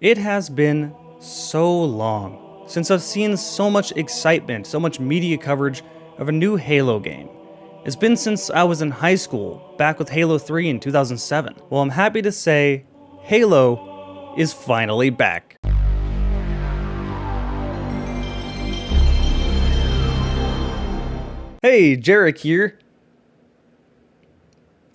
It has been so long since I've seen so much excitement, so much media coverage of a new Halo game. It's been since I was in high school, back with Halo 3 in 2007. Well, I'm happy to say, Halo is finally back. Hey, Jarek here.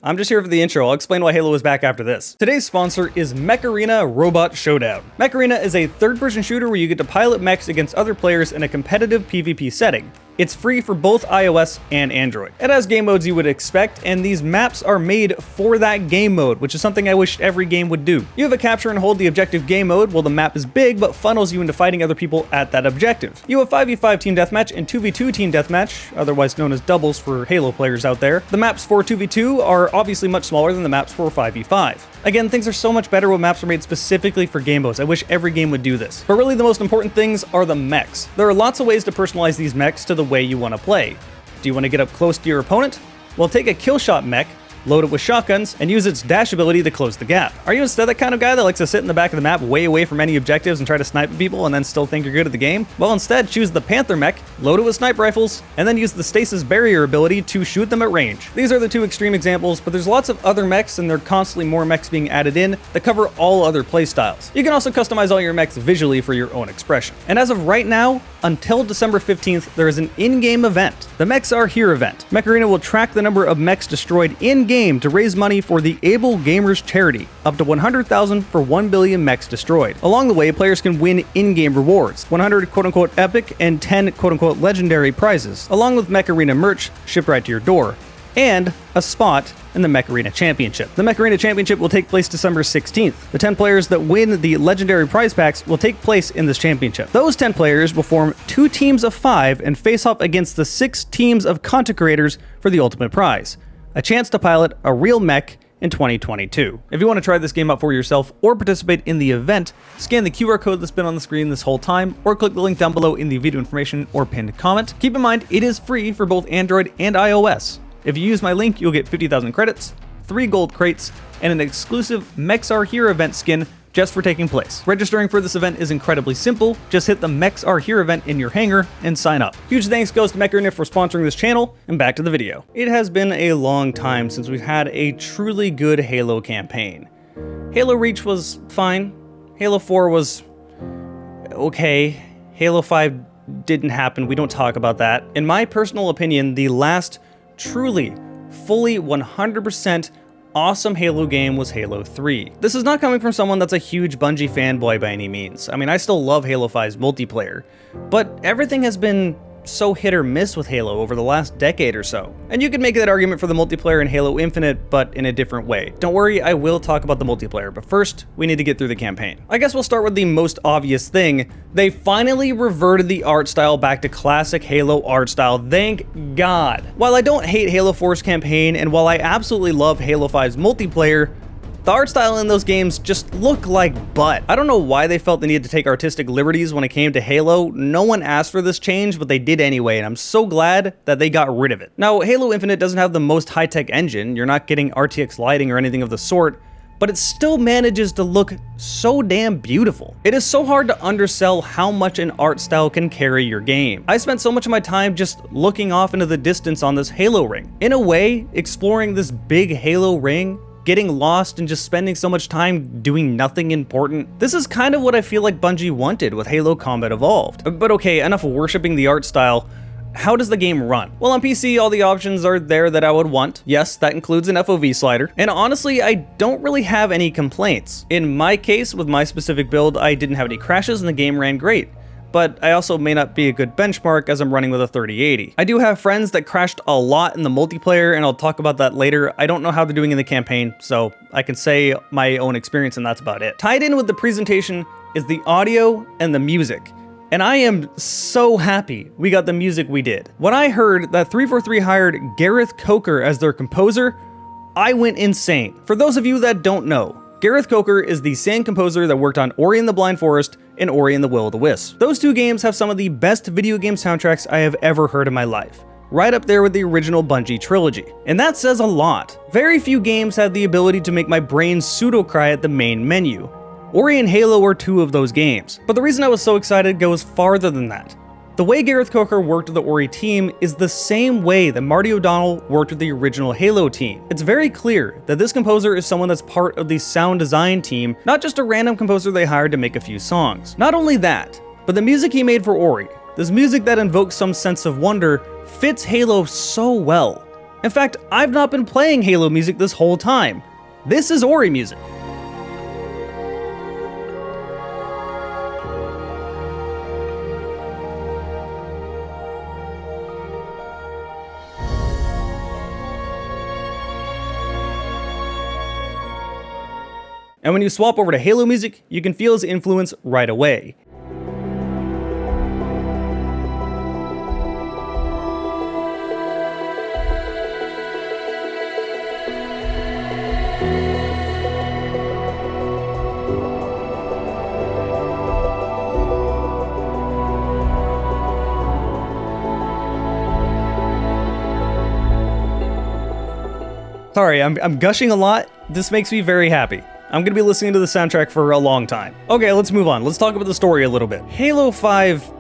I'm just here for the intro. I'll explain why Halo is back after this. Today's sponsor is Mech Arena Robot Showdown. Mech Arena is a third-person shooter where you get to pilot mechs against other players in a competitive PvP setting. It's free for both iOS and Android. It has game modes you would expect, and these maps are made for that game mode, which is something I wish every game would do. You have a capture and hold the objective game mode, while the map is big but funnels you into fighting other people at that objective. You have 5v5 team deathmatch and 2v2 team deathmatch, otherwise known as doubles for Halo players out there. The maps for 2v2 are obviously much smaller than the maps for 5v5. Again, things are so much better when maps are made specifically for game modes. I wish every game would do this. But really the most important things are the mechs. There are lots of ways to personalize these mechs to the way you want to play. Do you want to get up close to your opponent? Well, take a killshot mech, load it with shotguns, and use its dash ability to close the gap. Are you instead that kind of guy that likes to sit in the back of the map way away from any objectives and try to snipe people and then still think you're good at the game? Well, instead, choose the Panther mech, load it with sniper rifles, and then use the stasis barrier ability to shoot them at range. These are the two extreme examples, but there's lots of other mechs, and there are constantly more mechs being added in that cover all other playstyles. You can also customize all your mechs visually for your own expression. And as of right now, until December 15th, there is an in-game event. The Mechs Are Here event. Mech Arena will track the number of mechs destroyed in-game to raise money for the Able Gamers charity, up to 100,000 for 1 billion mechs destroyed. Along the way, players can win in-game rewards, 100 quote-unquote epic and 10 quote-unquote legendary prizes, along with Mech Arena merch shipped right to your door, and a spot in the Mech Arena Championship. The Mech Arena Championship will take place December 16th. The 10 players that win the legendary prize packs will take place in this championship. Those 10 players will form 2 teams of 5 and face off against the 6 teams of content creators for the ultimate prize, a chance to pilot a real mech in 2022. If you want to try this game out for yourself or participate in the event, scan the QR code that's been on the screen this whole time, or click the link down below in the video information or pinned comment. Keep in mind, it is free for both Android and iOS. If you use my link, you'll get 50,000 credits, 3 gold crates, and an exclusive Mechs Are Here event skin just for taking place. Registering for this event is incredibly simple. Just hit the Mechs Are Here event in your hangar and sign up. Huge thanks goes to Mech Arena for sponsoring this channel, and back to the video. It has been a long time since we've had a truly good Halo campaign. Halo Reach was fine. Halo 4 was okay. Halo 5 didn't happen. We don't talk about that. In my personal opinion, the last truly, fully 100% awesome Halo game was Halo 3. This is not coming from someone that's a huge Bungie fanboy by any means. I mean, I still love Halo 5's multiplayer, but everything has been so hit or miss with Halo over the last decade or so. And you could make that argument for the multiplayer in Halo Infinite, but in a different way. Don't worry, I will talk about the multiplayer, but first, we need to get through the campaign. I guess we'll start with the most obvious thing. They finally reverted the art style back to classic Halo art style, thank God. While I don't hate Halo 4's campaign, and while I absolutely love Halo 5's multiplayer, the art style in those games just look like butt. I don't know why they felt the need to take artistic liberties when it came to Halo. No one asked for this change, but they did anyway, and I'm so glad that they got rid of it. Now, Halo Infinite doesn't have the most high-tech engine. You're not getting RTX lighting or anything of the sort, but it still manages to look so damn beautiful. It is so hard to undersell how much an art style can carry your game. I spent so much of my time just looking off into the distance on this Halo ring. In a way, exploring this big Halo ring, getting lost and just spending so much time doing nothing important. This is kind of what I feel like Bungie wanted with Halo Combat Evolved. But okay, enough of worshiping the art style. How does the game run? Well, on PC, all the options are there that I would want. Yes, that includes an FOV slider. And honestly, I don't really have any complaints. In my case, with my specific build, I didn't have any crashes and the game ran great. But I also may not be a good benchmark as I'm running with a 3080. I do have friends that crashed a lot in the multiplayer, and I'll talk about that later. I don't know how they're doing in the campaign, so I can say my own experience and that's about it. Tied in with the presentation is the audio and the music. And I am so happy we got the music we did. When I heard that 343 hired Gareth Coker as their composer, I went insane. For those of you that don't know, Gareth Coker is the same composer that worked on Ori and the Blind Forest and Ori and the Will of the Wisps. Those two games have some of the best video game soundtracks I have ever heard in my life, right up there with the original Bungie trilogy. And that says a lot. Very few games have the ability to make my brain pseudo-cry at the main menu. Ori and Halo are two of those games. But the reason I was so excited goes farther than that. The way Gareth Coker worked with the Ori team is the same way that Marty O'Donnell worked with the original Halo team. It's very clear that this composer is someone that's part of the sound design team, not just a random composer they hired to make a few songs. Not only that, but the music he made for Ori, this music that invokes some sense of wonder, fits Halo so well. In fact, I've not been playing Halo music this whole time. This is Ori music. And when you swap over to Halo music, you can feel his influence right away. Sorry, I'm gushing a lot. This makes me very happy. I'm gonna be listening to the soundtrack for a long time. Okay, let's move on. Let's talk about the story a little bit. Halo 5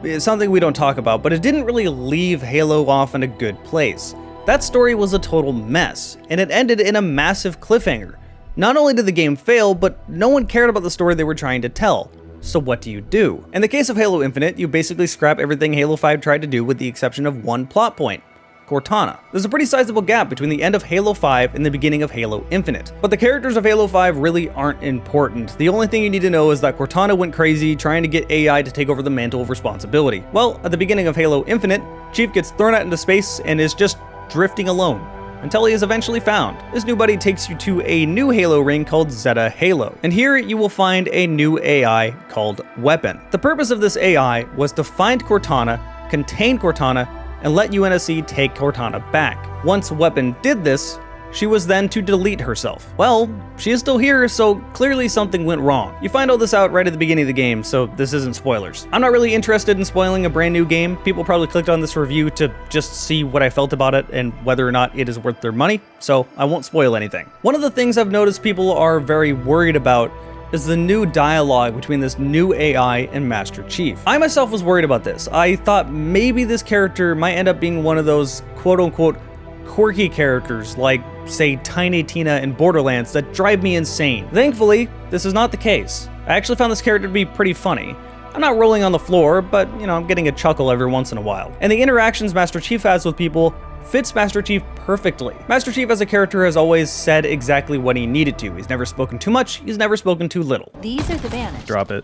is something we don't talk about, but it didn't really leave Halo off in a good place. That story was a total mess, and it ended in a massive cliffhanger. Not only did the game fail, but no one cared about the story they were trying to tell. So what do you do? In the case of Halo Infinite, you basically scrap everything Halo 5 tried to do with the exception of one plot point: Cortana. There's a pretty sizable gap between the end of Halo 5 and the beginning of Halo Infinite. But the characters of Halo 5 really aren't important. The only thing you need to know is that Cortana went crazy trying to get AI to take over the mantle of responsibility. Well, at the beginning of Halo Infinite, Chief gets thrown out into space and is just drifting alone, until he is eventually found. This new buddy takes you to a new Halo ring called Zeta Halo, and here you will find a new AI called Weapon. The purpose of this AI was to find Cortana, contain Cortana, and let UNSC take Cortana back. Once Weapon did this, she was then to delete herself. Well, she is still here, so clearly something went wrong. You find all this out right at the beginning of the game, so this isn't spoilers. I'm not really interested in spoiling a brand new game. People probably clicked on this review to just see what I felt about it and whether or not it is worth their money, so I won't spoil anything. One of the things I've noticed people are very worried about is the new dialogue between this new AI and Master Chief. I myself was worried about this. I thought maybe this character might end up being one of those quote-unquote quirky characters like, say, Tiny Tina in Borderlands that drive me insane. Thankfully, this is not the case. I actually found this character to be pretty funny. I'm not rolling on the floor, but, you know, I'm getting a chuckle every once in a while. And the interactions Master Chief has with people fits Master Chief perfectly. Master Chief as a character has always said exactly what he needed to. He's never spoken too much, he's never spoken too little. These are the banished. Drop it.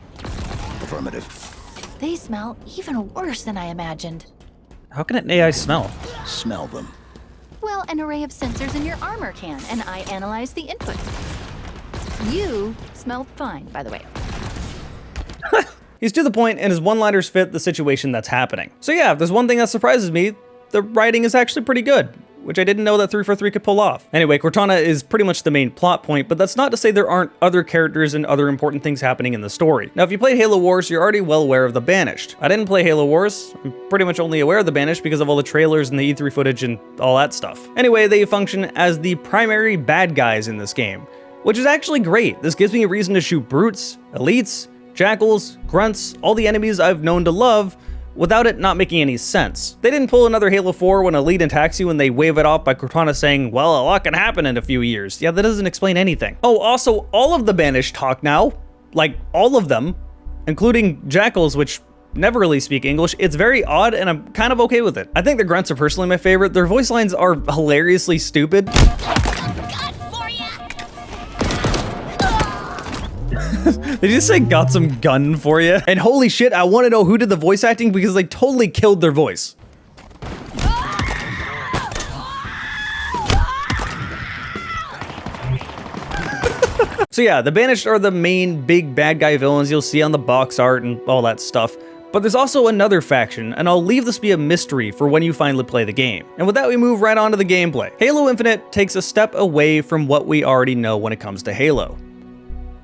Affirmative. They smell even worse than I imagined. How can an AI smell? Smell them. Well, an array of sensors in your armor can, and I analyze the input. You smell fine, by the way. He's to the point, and his one-liners fit the situation that's happening. So yeah, if there's one thing that surprises me, the writing is actually pretty good, which I didn't know that 343 could pull off. Anyway, Cortana is pretty much the main plot point, but that's not to say there aren't other characters and other important things happening in the story. Now, if you played Halo Wars, you're already well aware of the Banished. I didn't play Halo Wars. I'm pretty much only aware of the Banished because of all the trailers and the E3 footage and all that stuff. Anyway, they function as the primary bad guys in this game, which is actually great. This gives me a reason to shoot brutes, elites, jackals, grunts, all the enemies I've known to love, without it not making any sense. They didn't pull another Halo 4 when Elite attacks you and they wave it off by Cortana saying, well, a lot can happen in a few years. Yeah, that doesn't explain anything. Oh, also, all of the Banished talk now. Like, all of them, including jackals, which never really speak English. It's very odd, and I'm kind of okay with it. I think the grunts are personally my favorite. Their voice lines are hilariously stupid. Did you just say got some gun for you? And holy shit, I want to know who did the voice acting because they totally killed their voice. So yeah, the Banished are the main big bad guy villains you'll see on the box art and all that stuff. But there's also another faction, and I'll leave this be a mystery for when you finally play the game. And with that, we move right on to the gameplay. Halo Infinite takes a step away from what we already know when it comes to Halo.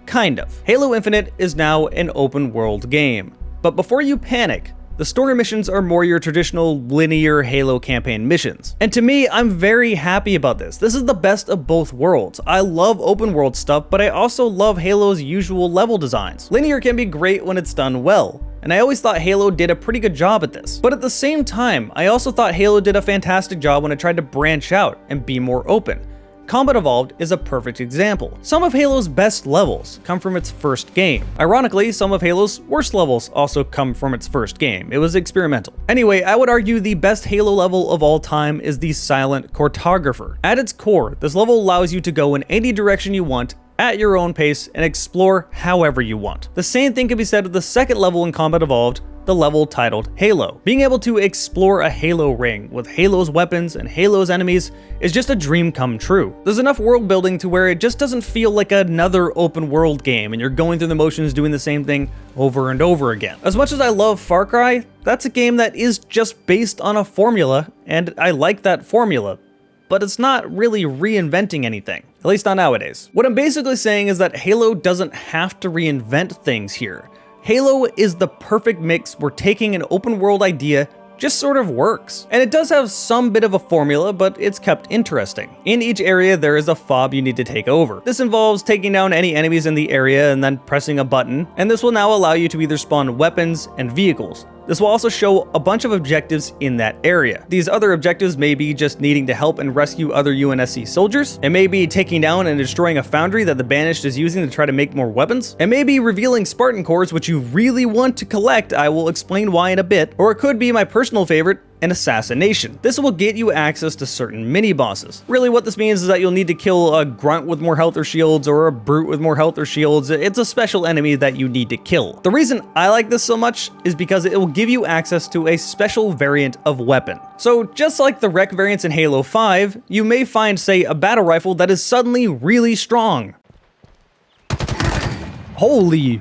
Kind of. Halo Infinite is now an open world game. But before you panic, The story missions are more your traditional linear Halo campaign missions. And to me, I'm very happy about this. This is the best of both worlds. I love open world stuff, but I also love Halo's usual level designs. Linear can be great when it's done well, and I always thought Halo did a pretty good job at this. But at the same time, I also thought Halo did a fantastic job when it tried to branch out and be more open. Combat Evolved is a perfect example. Some of Halo's best levels come from its first game. Ironically, some of Halo's worst levels also come from its first game. It was experimental. Anyway, I would argue the best Halo level of all time is the Silent Cartographer. At its core, this level allows you to go in any direction you want, at your own pace, and explore however you want. The same thing can be said of the second level in Combat Evolved, the level titled Halo. Being able to explore a Halo ring with Halo's weapons and Halo's enemies is just a dream come true. There's enough world building to where it just doesn't feel like another open world game and you're going through the motions doing the same thing over and over again. As much as I love Far Cry, that's a game that is just based on a formula, and I like that formula, but it's not really reinventing anything, at least not nowadays. What I'm basically saying is that Halo doesn't have to reinvent things here. Halo is the perfect mix where taking an open world idea just sort of works. And it does have some bit of a formula, but it's kept interesting. In each area, there is a fob you need to take over. This involves taking down any enemies in the area and then pressing a button, and this will now allow you to either spawn weapons and vehicles. This will also show a bunch of objectives in that area. These other objectives may be just needing to help and rescue other UNSC soldiers. It may be taking down and destroying a foundry that the Banished is using to try to make more weapons. It may be revealing Spartan cores, which you really want to collect. I will explain why in a bit. Or it could be my personal favorite, an assassination. This will get you access to certain mini-bosses. Really what this means is that you'll need to kill a grunt with more health or shields or a brute with more health or shields. It's a special enemy that you need to kill. The reason I like this so much is because it will give you access to a special variant of weapon. So just like the rec variants in Halo 5, you may find, say, a battle rifle that is suddenly really strong. Holy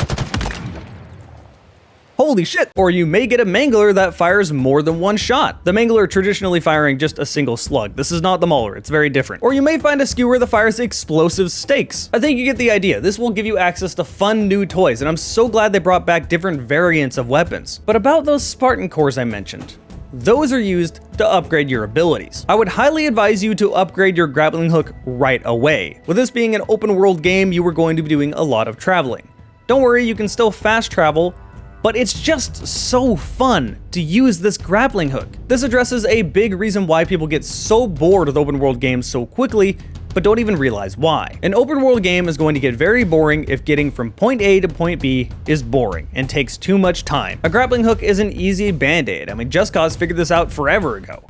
shit! Or you may get a Mangler that fires more than one shot. The Mangler traditionally firing just a single slug. This is not the Mauler, it's very different. Or you may find a skewer that fires explosive stakes. I think you get the idea. This will give you access to fun new toys, and I'm so glad they brought back different variants of weapons. But about those Spartan cores I mentioned, those are used to upgrade your abilities. I would highly advise you to upgrade your grappling hook right away. With this being an open world game, you are going to be doing a lot of traveling. Don't worry, you can still fast travel, but it's just so fun to use this grappling hook. This addresses a big reason why people get so bored with open world games so quickly, but don't even realize why. An open world game is going to get very boring if getting from point A to point B is boring and takes too much time. A grappling hook is an easy band-aid. I mean, Just Cause figured this out forever ago.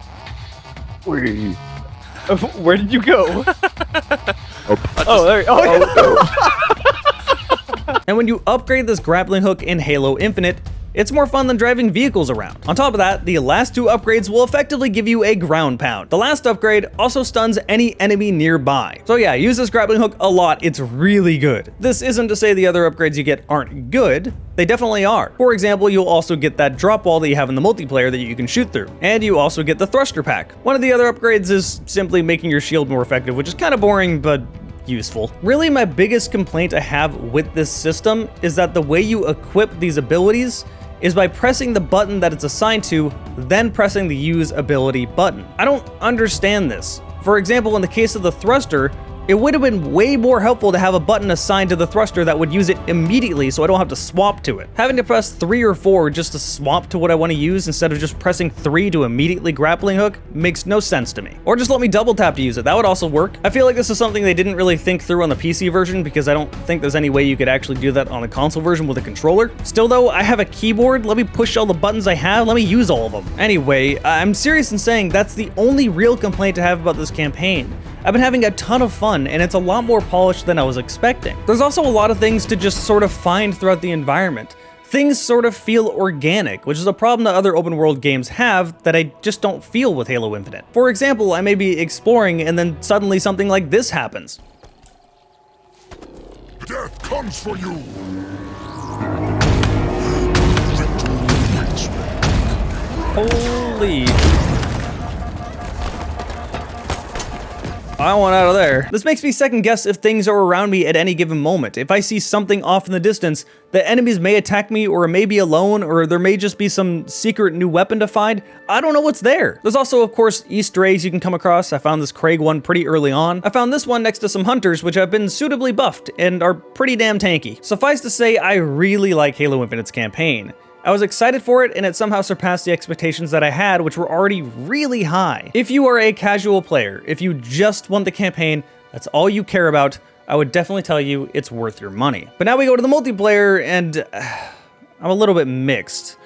Where did you go? Oh, there. And when you upgrade this grappling hook in Halo Infinite, it's more fun than driving vehicles around. On top of that, the last two upgrades will effectively give you a ground pound. The last upgrade also stuns any enemy nearby. So yeah, use this grappling hook a lot, it's really good. This isn't to say the other upgrades you get aren't good, they definitely are. For example, you'll also get that drop wall that you have in the multiplayer that you can shoot through. And you also get the thruster pack. One of the other upgrades is simply making your shield more effective, which is kind of boring, but useful. Really, my biggest complaint I have with this system is that the way you equip these abilities is by pressing the button that it's assigned to, then pressing the use ability button. I don't understand this. For example, in the case of the thruster, it would have been way more helpful to have a button assigned to the thruster that would use it immediately so I don't have to swap to it. Having to press 3 or 4 just to swap to what I want to use instead of just pressing 3 to immediately grappling hook makes no sense to me. Or just let me double tap to use it, that would also work. I feel like this is something they didn't really think through on the PC version because I don't think there's any way you could actually do that on the console version with a controller. Still though, I have a keyboard, let me push all the buttons I have, let me use all of them. Anyway, I'm serious in saying that's the only real complaint I have about this campaign. I've been having a ton of fun, and it's a lot more polished than I was expecting. There's also a lot of things to just sort of find throughout the environment. Things sort of feel organic, which is a problem that other open world games have that I just don't feel with Halo Infinite. For example, I may be exploring and then suddenly something like this happens. Death comes for you! Holy... I want out of there. This makes me second guess if things are around me at any given moment. If I see something off in the distance, the enemies may attack me, or it may be alone, or there may just be some secret new weapon to find. I don't know what's there. There's also, of course, Easter eggs you can come across. I found this Craig one pretty early on. I found this one next to some hunters, which have been suitably buffed and are pretty damn tanky. Suffice to say, I really like Halo Infinite's campaign. I was excited for it, and it somehow surpassed the expectations that I had, which were already really high. If you are a casual player, if you just want the campaign, that's all you care about, I would definitely tell you it's worth your money. But now we go to the multiplayer, and I'm a little bit mixed.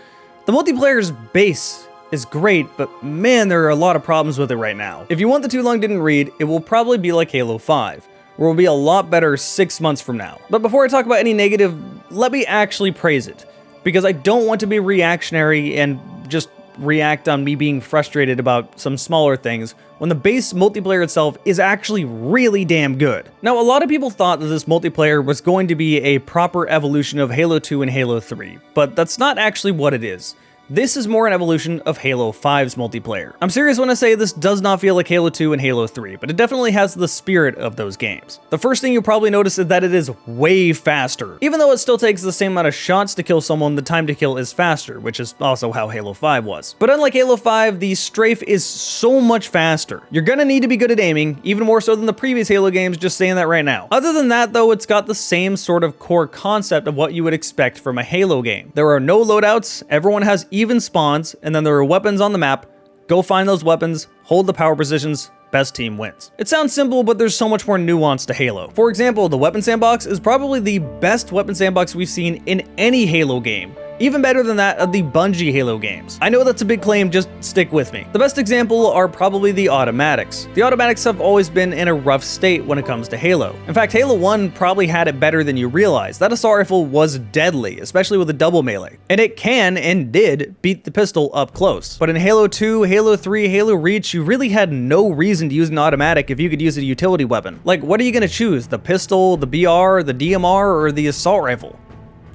The multiplayer's base is great, but man, there are a lot of problems with it right now. If you want the Too Long Didn't Read, it will probably be like Halo 5, where it will be a lot better 6 months from now. But before I talk about any negative, let me actually praise it, because I don't want to be reactionary and just react on me being frustrated about some smaller things when the base multiplayer itself is actually really damn good. Now, a lot of people thought that this multiplayer was going to be a proper evolution of Halo 2 and Halo 3, but that's not actually what it is. This is more an evolution of Halo 5's multiplayer. I'm serious when I say this does not feel like Halo 2 and Halo 3, but it definitely has the spirit of those games. The first thing you'll probably notice is that it is way faster. Even though it still takes the same amount of shots to kill someone, the time to kill is faster, which is also how Halo 5 was. But unlike Halo 5, the strafe is so much faster. You're gonna need to be good at aiming, even more so than the previous Halo games, just saying that right now. Other than that though, it's got the same sort of core concept of what you would expect from a Halo game. There are no loadouts, everyone has even spawns, and then there are weapons on the map. Go find those weapons, hold the power positions, best team wins. It sounds simple, but there's so much more nuance to Halo. For example, the weapon sandbox is probably the best weapon sandbox we've seen in any Halo game. Even better than that of the Bungie Halo games. I know that's a big claim, just stick with me. The best example are probably the automatics. The automatics have always been in a rough state when it comes to Halo. In fact, Halo 1 probably had it better than you realize. That assault rifle was deadly, especially with a double melee. And it can, and did, beat the pistol up close. But in Halo 2, Halo 3, Halo Reach, you really had no reason to use an automatic if you could use a utility weapon. Like, what are you gonna choose? The pistol, the BR, the DMR, or the assault rifle?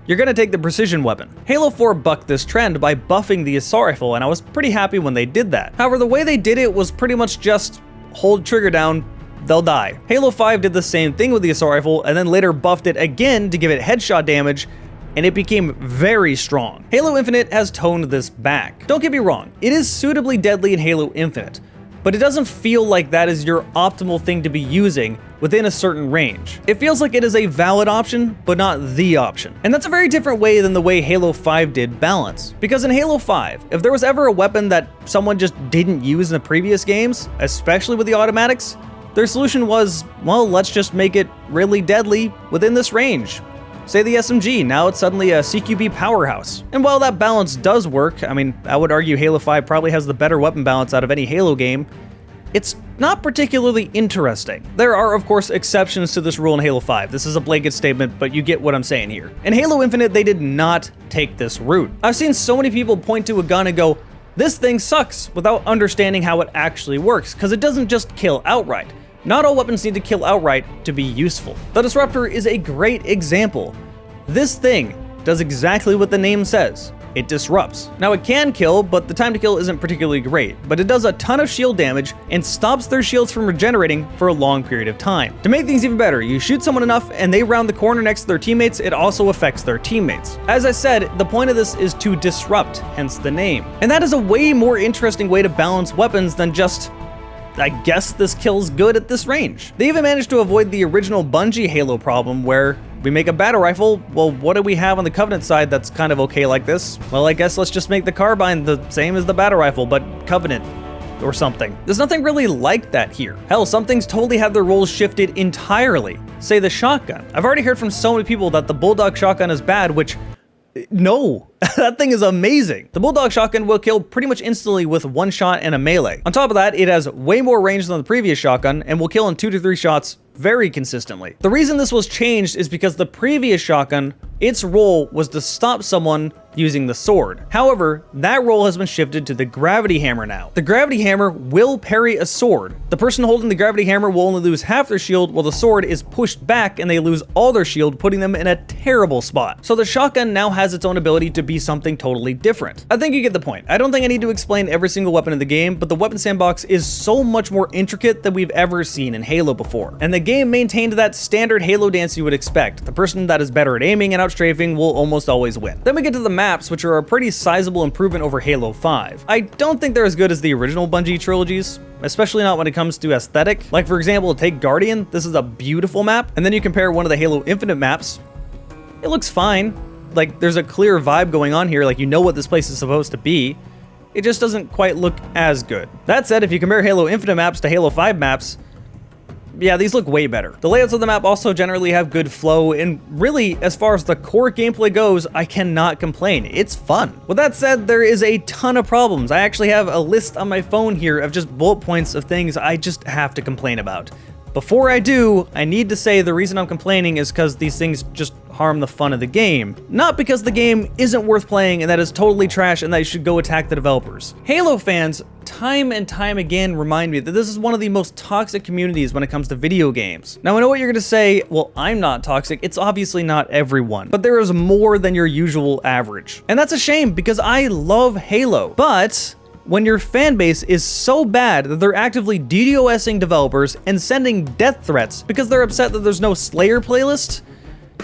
You're gonna take the precision weapon. Halo 4 bucked this trend by buffing the assault rifle, and I was pretty happy when they did that. However, the way they did it was pretty much just hold trigger down, they'll die. Halo 5 did the same thing with the assault rifle, and then later buffed it again to give it headshot damage, and it became very strong. Halo Infinite has toned this back. Don't get me wrong, it is suitably deadly in Halo Infinite, but it doesn't feel like that is your optimal thing to be using within a certain range. It feels like it is a valid option, but not the option. And that's a very different way than the way Halo 5 did balance. Because in Halo 5, if there was ever a weapon that someone just didn't use in the previous games, especially with the automatics, their solution was, well, let's just make it really deadly within this range. Say the SMG, now it's suddenly a CQB powerhouse. And while that balance does work, I mean, I would argue Halo 5 probably has the better weapon balance out of any Halo game, it's not particularly interesting. There are, of course, exceptions to this rule in Halo 5. This is a blanket statement, but you get what I'm saying here. In Halo Infinite, they did not take this route. I've seen so many people point to a gun and go, this thing sucks, without understanding how it actually works, because it doesn't just kill outright. Not all weapons need to kill outright to be useful. The Disruptor is a great example. This thing does exactly what the name says. It disrupts. Now it can kill, but the time to kill isn't particularly great, but it does a ton of shield damage and stops their shields from regenerating for a long period of time. To make things even better, you shoot someone enough and they round the corner next to their teammates, it also affects their teammates. As I said, the point of this is to disrupt, hence the name. And that is a way more interesting way to balance weapons than just, I guess this kill's good at this range. They even managed to avoid the original Bungie Halo problem where we make a battle rifle, well, what do we have on the Covenant side that's kind of okay like this? Well, I guess let's just make the carbine the same as the battle rifle, but Covenant or something. There's nothing really like that here. Hell, some things totally have their roles shifted entirely. Say the shotgun. I've already heard from so many people that the Bulldog shotgun is bad, which, no, that thing is amazing. The Bulldog shotgun will kill pretty much instantly with one shot and a melee. On top of that, it has way more range than the previous shotgun and will kill in 2 to 3 shots very consistently. The reason this was changed is because the previous shotgun, its role was to stop someone using the sword. However, that role has been shifted to the gravity hammer now. The gravity hammer will parry a sword. The person holding the gravity hammer will only lose half their shield, while the sword is pushed back and they lose all their shield, putting them in a terrible spot. So the shotgun now has its own ability to be something totally different. I think you get the point. I don't think I need to explain every single weapon in the game, but the weapon sandbox is so much more intricate than we've ever seen in Halo before. And the game maintained that standard Halo dance you would expect. The person that is better at aiming and outstrafing will almost always win. Then we get to the maps, which are a pretty sizable improvement over Halo 5. I don't think they're as good as the original Bungie trilogies, especially not when it comes to aesthetic. Like for example, take Guardian, this is a beautiful map, and then you compare one of the Halo Infinite maps, it looks fine. Like there's a clear vibe going on here, like you know what this place is supposed to be. It just doesn't quite look as good. That said, if you compare Halo Infinite maps to Halo 5 maps, yeah, these look way better. The layouts of the map also generally have good flow, and really, as far as the core gameplay goes, I cannot complain. It's fun. With that said, there is a ton of problems. I actually have a list on my phone here of just bullet points of things I just have to complain about. Before I do, I need to say the reason I'm complaining is because these things just harm the fun of the game. Not because the game isn't worth playing and that is totally trash and that you should go attack the developers. Halo fans, time and time again, remind me that this is one of the most toxic communities when it comes to video games. Now I know what you're gonna say, well, I'm not toxic. It's obviously not everyone, but there is more than your usual average. And that's a shame because I love Halo, but when your fan base is so bad that they're actively DDoSing developers and sending death threats because they're upset that there's no Slayer playlist,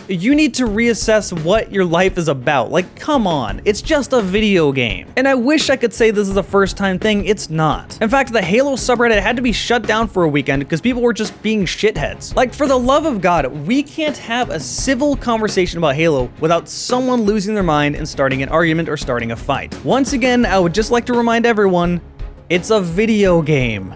you need to reassess what your life is about. Like, come on, it's just a video game. And I wish I could say this is a first time thing, it's not. In fact, the Halo subreddit had to be shut down for a weekend because people were just being shitheads. Like, for the love of God, we can't have a civil conversation about Halo without someone losing their mind and starting an argument or starting a fight. Once again, I would just like to remind everyone, it's a video game.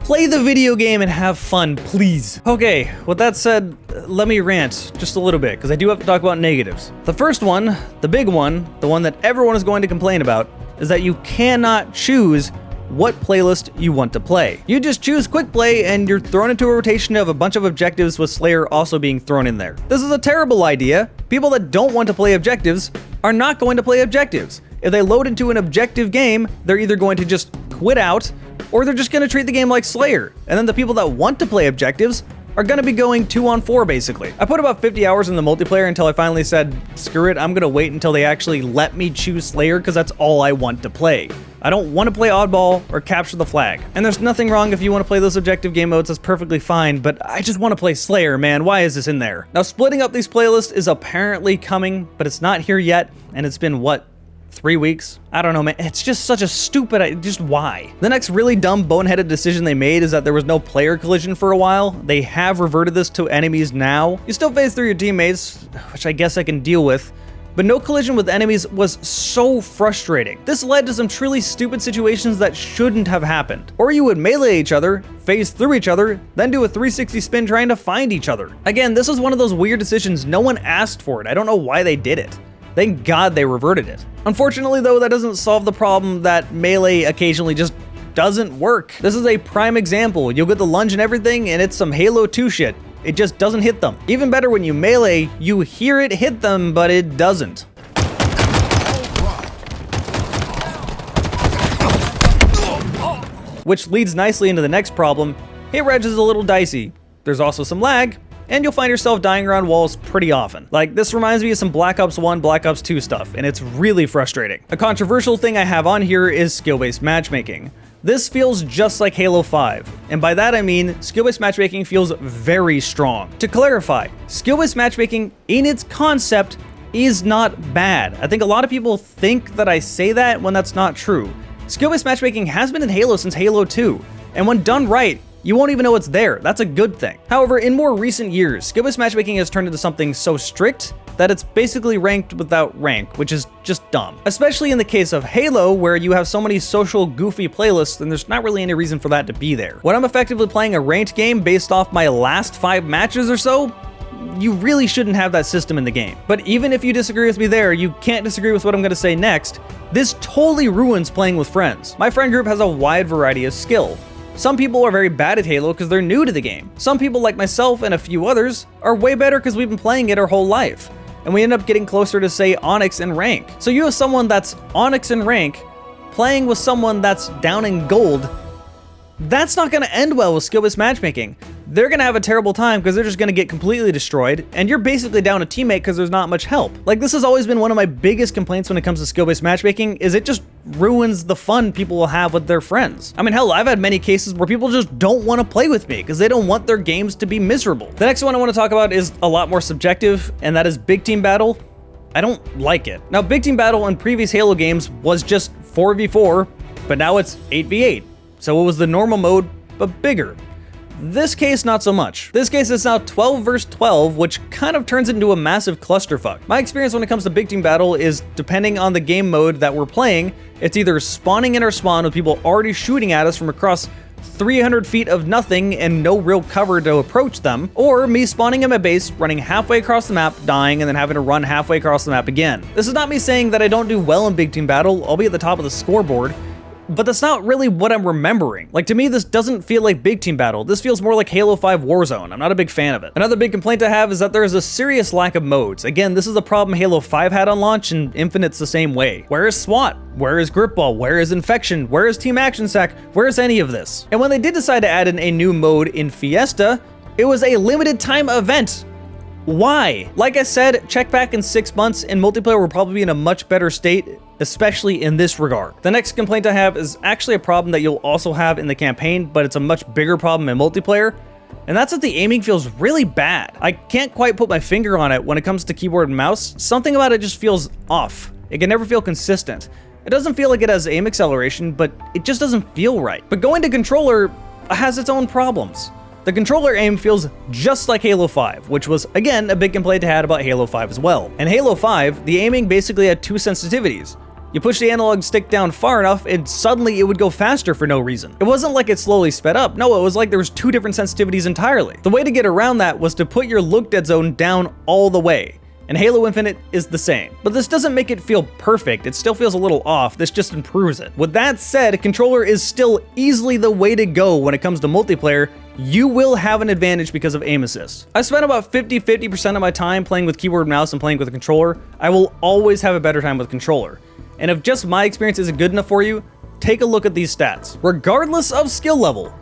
Play the video game and have fun, please. Okay, with that said, let me rant just a little bit, because I do have to talk about negatives. The first one, the big one, the one that everyone is going to complain about, is that you cannot choose what playlist you want to play. You just choose quick play and you're thrown into a rotation of a bunch of objectives with Slayer also being thrown in there. This is a terrible idea. People that don't want to play objectives are not going to play objectives. If they load into an objective game, they're either going to just quit out or they're just going to treat the game like Slayer. And then the people that want to play objectives are going to be going 2-on-4 basically. I put about 50 hours in the multiplayer until I finally said, screw it, I'm going to wait until they actually let me choose Slayer because that's all I want to play. I don't want to play Oddball or Capture the Flag. And there's nothing wrong if you want to play those objective game modes, that's perfectly fine, but I just want to play Slayer, man. Why is this in there? Now, splitting up these playlists is apparently coming, but it's not here yet, and it's been, what, 3 weeks? I don't know, man. It's just such a stupid, just why? The next really dumb boneheaded decision they made is that there was no player collision for a while. They have reverted this to enemies now. You still phase through your teammates, which I guess I can deal with, but no collision with enemies was so frustrating. This led to some truly stupid situations that shouldn't have happened. Or you would melee each other, phase through each other, then do a 360 spin trying to find each other. Again, this was one of those weird decisions. No one asked for it. I don't know why they did it. Thank God they reverted it. Unfortunately though, that doesn't solve the problem that melee occasionally just doesn't work. This is a prime example. You'll get the lunge and everything and it's some Halo 2 shit. It just doesn't hit them. Even better, when you melee, you hear it hit them, but it doesn't. Which leads nicely into the next problem. Hit reg is a little dicey. There's also some lag, and you'll find yourself dying around walls pretty often. Like, this reminds me of some Black Ops 1, Black Ops 2 stuff, and it's really frustrating. A controversial thing I have on here is skill-based matchmaking. This feels just like Halo 5, and by that I mean skill-based matchmaking feels very strong. To clarify, skill-based matchmaking in its concept is not bad. I think a lot of people think that I say that when that's not true. Skill-based matchmaking has been in Halo since Halo 2, and when done right, you won't even know it's there. That's a good thing. However, in more recent years, skill-based matchmaking has turned into something so strict that it's basically ranked without rank, which is just dumb. Especially in the case of Halo, where you have so many social goofy playlists and there's not really any reason for that to be there. When I'm effectively playing a ranked game based off my last 5 matches or so, you really shouldn't have that system in the game. But even if you disagree with me there, you can't disagree with what I'm gonna say next. This totally ruins playing with friends. My friend group has a wide variety of skill. Some people are very bad at Halo because they're new to the game. Some people like myself and a few others are way better because we've been playing it our whole life. and we end up getting closer to, say, Onyx in rank. So you have someone that's Onyx in rank playing with someone that's down in gold. That's not going to end well with skill-based matchmaking. They're going to have a terrible time because they're just going to get completely destroyed, and you're basically down a teammate because there's not much help. Like, this has always been one of my biggest complaints when it comes to skill-based matchmaking, is it just ruins the fun people will have with their friends. I mean, hell, I've had many cases where people just don't want to play with me because they don't want their games to be miserable. The next one I want to talk about is a lot more subjective, and that is Big Team Battle. I don't like it. Now, Big Team Battle in previous Halo games was just 4v4, but now it's 8v8. So it was the normal mode, but bigger. This case, not so much. This case is now 12 versus 12, which kind of turns into a massive clusterfuck. My experience when it comes to Big Team Battle is, depending on the game mode that we're playing, it's either spawning in our spawn with people already shooting at us from across 300 feet of nothing and no real cover to approach them, or me spawning in my base, running halfway across the map, dying, and then having to run halfway across the map again. This is not me saying that I don't do well in Big Team Battle. I'll be at the top of the scoreboard, but that's not really what I'm remembering. Like, to me, this doesn't feel like Big Team Battle. This feels more like Halo 5 Warzone. I'm not a big fan of it. Another big complaint I have is that there is a serious lack of modes. Again, this is a problem Halo 5 had on launch, and Infinite's the same way. Where is SWAT? Where is Grip Ball? Where is Infection? Where is Team Action Sack? Where is any of this? And when they did decide to add in a new mode in Fiesta, it was a limited time event. Why? Like I said, check back in 6 months and multiplayer will probably be in a much better state, especially in this regard. The next complaint I have is actually a problem that you'll also have in the campaign, but it's a much bigger problem in multiplayer, and that's that the aiming feels really bad. I can't quite put my finger on it when it comes to keyboard and mouse. Something about it just feels off. It can never feel consistent. It doesn't feel like it has aim acceleration, but it just doesn't feel right. But going to controller has its own problems. The controller aim feels just like Halo 5, which was, again, a big complaint I had about Halo 5 as well. In Halo 5, the aiming basically had two sensitivities. You push the analog stick down far enough, and suddenly it would go faster for no reason. It wasn't like it slowly sped up. No, it was like there was two different sensitivities entirely. The way to get around that was to put your look dead zone down all the way. And Halo Infinite is the same. But this doesn't make it feel perfect, it still feels a little off, this just improves it. With that said, controller is still easily the way to go when it comes to multiplayer. You will have an advantage because of aim assist. I spent about 50% of my time playing with keyboard and mouse and playing with a controller. I will always have a better time with controller. And if just my experience isn't good enough for you, take a look at these stats. Regardless of skill level,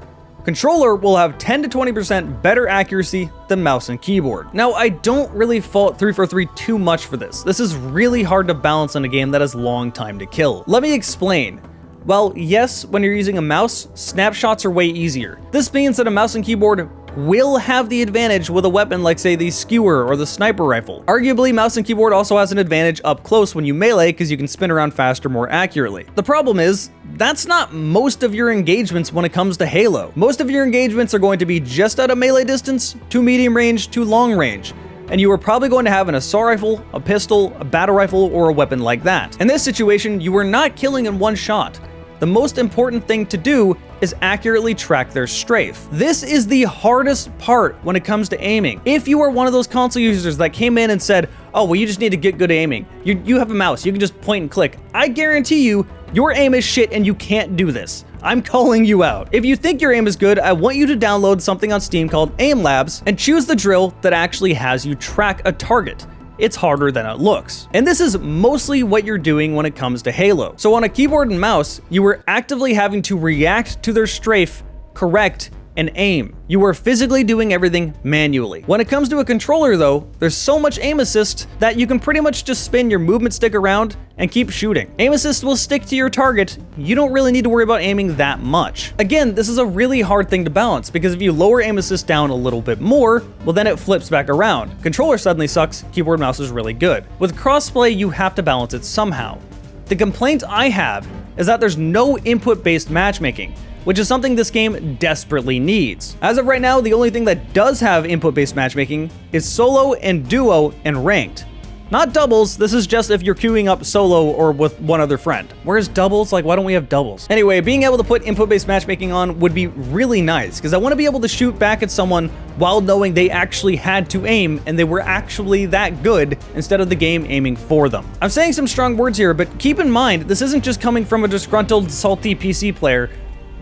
controller will have 10 to 20% better accuracy than mouse and keyboard. Now, I don't really fault 343 too much for this. This is really hard to balance in a game that has long time to kill. Let me explain. Well, yes, when you're using a mouse, snapshots are way easier. This means that a mouse and keyboard will have the advantage with a weapon like, say, the skewer or the sniper rifle. Arguably, mouse and keyboard also has an advantage up close when you melee because you can spin around faster more accurately. The problem is, that's not most of your engagements when it comes to Halo. Most of your engagements are going to be just out of melee distance, to medium range, to long range. And you are probably going to have an assault rifle, a pistol, a battle rifle, or a weapon like that. In this situation, you are not killing in one shot. The most important thing to do is accurately track their strafe. This is the hardest part when it comes to aiming. If you are one of those console users that came in and said, oh, well, you just need to get good aiming. You have a mouse, you can just point and click. I guarantee you, your aim is shit and you can't do this. I'm calling you out. If you think your aim is good, I want you to download something on Steam called Aim Labs and choose the drill that actually has you track a target. It's harder than it looks. And this is mostly what you're doing when it comes to Halo. So on a keyboard and mouse, you were actively having to react to their strafe, correct, and aim. You are physically doing everything manually. When it comes to a controller though, there's so much aim assist that you can pretty much just spin your movement stick around and keep shooting. Aim assist will stick to your target. You don't really need to worry about aiming that much. Again, this is a really hard thing to balance because if you lower aim assist down a little bit more, well then it flips back around. Controller suddenly sucks, keyboard mouse is really good. With crossplay, you have to balance it somehow. The complaint I have is that there's no input-based matchmaking, which is something this game desperately needs. As of right now, the only thing that does have input-based matchmaking is solo and duo and ranked. Not doubles, this is just if you're queuing up solo or with one other friend. Whereas doubles, like why don't we have doubles? Anyway, being able to put input-based matchmaking on would be really nice because I want to be able to shoot back at someone while knowing they actually had to aim and they were actually that good instead of the game aiming for them. I'm saying some strong words here, but keep in mind, this isn't just coming from a disgruntled, salty PC player.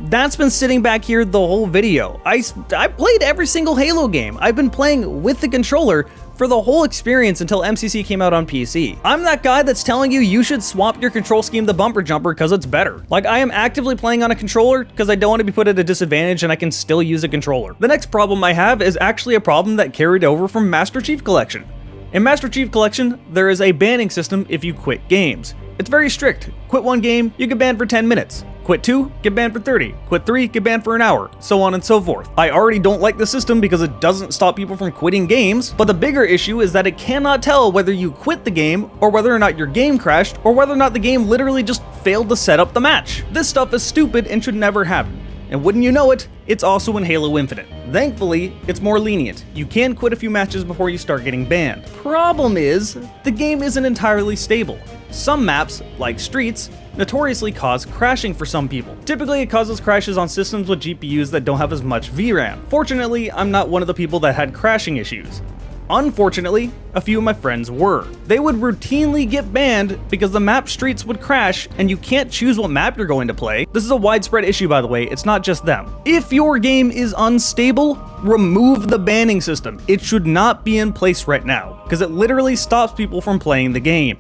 That's been sitting back here the whole video. I played every single Halo game. I've been playing with the controller for the whole experience until MCC came out on PC. I'm that guy that's telling you you should swap your control scheme to bumper jumper because it's better. Like, I am actively playing on a controller because I don't want to be put at a disadvantage and I can still use a controller. The next problem I have is actually a problem that carried over from Master Chief Collection. In Master Chief Collection, there is a banning system if you quit games. It's very strict. Quit one game, you get banned for 10 minutes. Quit 2, get banned for 30. Quit 3, get banned for an hour, so on and so forth. I already don't like the system because it doesn't stop people from quitting games, but the bigger issue is that it cannot tell whether you quit the game, or whether or not your game crashed, or whether or not the game literally just failed to set up the match. This stuff is stupid and should never happen. And wouldn't you know it, it's also in Halo Infinite. Thankfully, it's more lenient. You can quit a few matches before you start getting banned. Problem is, the game isn't entirely stable. Some maps, like Streets, notoriously cause crashing for some people. Typically, it causes crashes on systems with GPUs that don't have as much VRAM. Fortunately, I'm not one of the people that had crashing issues. Unfortunately, a few of my friends were. They would routinely get banned because the map Streets would crash and you can't choose what map you're going to play. This is a widespread issue, by the way, it's not just them. If your game is unstable, remove the banning system. It should not be in place right now, because it literally stops people from playing the game.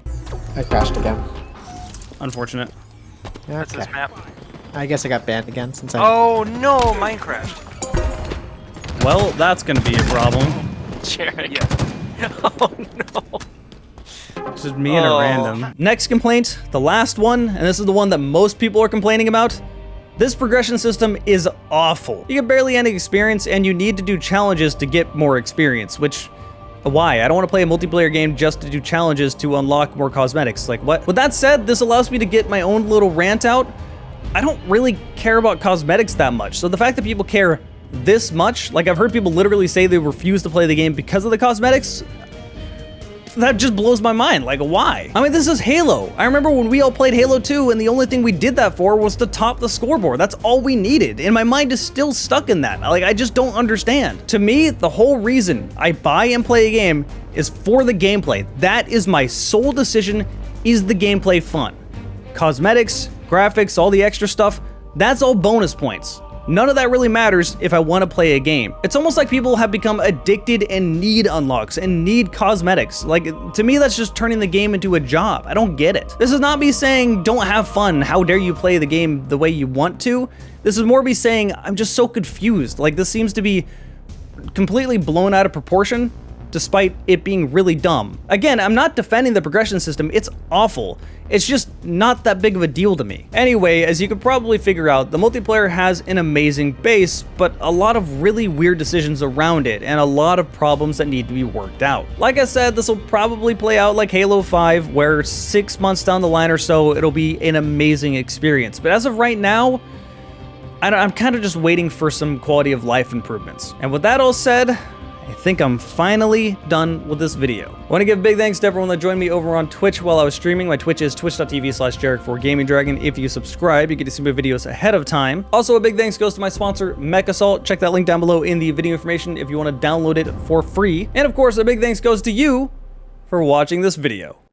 I crashed again. Unfortunate. That's this map. I guess I got banned again since I... Oh no, mine crashed. Well, that's gonna be a problem. Jarek. Yeah. Oh no. It's just me and a random. Next complaint, the last one, and this is the one that most people are complaining about. This progression system is awful. You get barely any experience and you need to do challenges to get more experience, which, why? I don't want to play a multiplayer game just to do challenges to unlock more cosmetics. Like, what? With that said, this allows me to get my own little rant out. I don't really care about cosmetics that much, so the fact that people care this much, like I've heard people literally say they refuse to play the game because of the cosmetics, that just blows my mind. Like, why? I mean, this is Halo. I remember when we all played Halo 2 and the only thing we did that for was to top the scoreboard. That's all we needed. And my mind is still stuck in that. Like, I just don't understand. To me, the whole reason I buy and play a game is for the gameplay. That is my sole decision. Is the gameplay fun? Cosmetics, graphics, all the extra stuff, that's all bonus points. None of that really matters if I want to play a game. It's almost like people have become addicted and need unlocks and need cosmetics. Like, to me, that's just turning the game into a job. I don't get it. This is not me saying don't have fun. How dare you play the game the way you want to? This is more me saying I'm just so confused. Like, this seems to be completely blown out of proportion, despite it being really dumb. Again, I'm not defending the progression system, it's awful. It's just not that big of a deal to me. Anyway, as you could probably figure out, the multiplayer has an amazing base, but a lot of really weird decisions around it, and a lot of problems that need to be worked out. Like I said, this will probably play out like Halo 5, where 6 months down the line or so, it'll be an amazing experience. But as of right now, I'm kind of just waiting for some quality of life improvements. And with that all said, I think I'm finally done with this video. I want to give big thanks to everyone that joined me over on Twitch while I was streaming. My Twitch is twitch.tv/JarekTheGamingDragon. If you subscribe, you get to see my videos ahead of time. Also, a big thanks goes to my sponsor, MechAssault. Check that link down below in the video information if you want to download it for free. And of course, a big thanks goes to you for watching this video.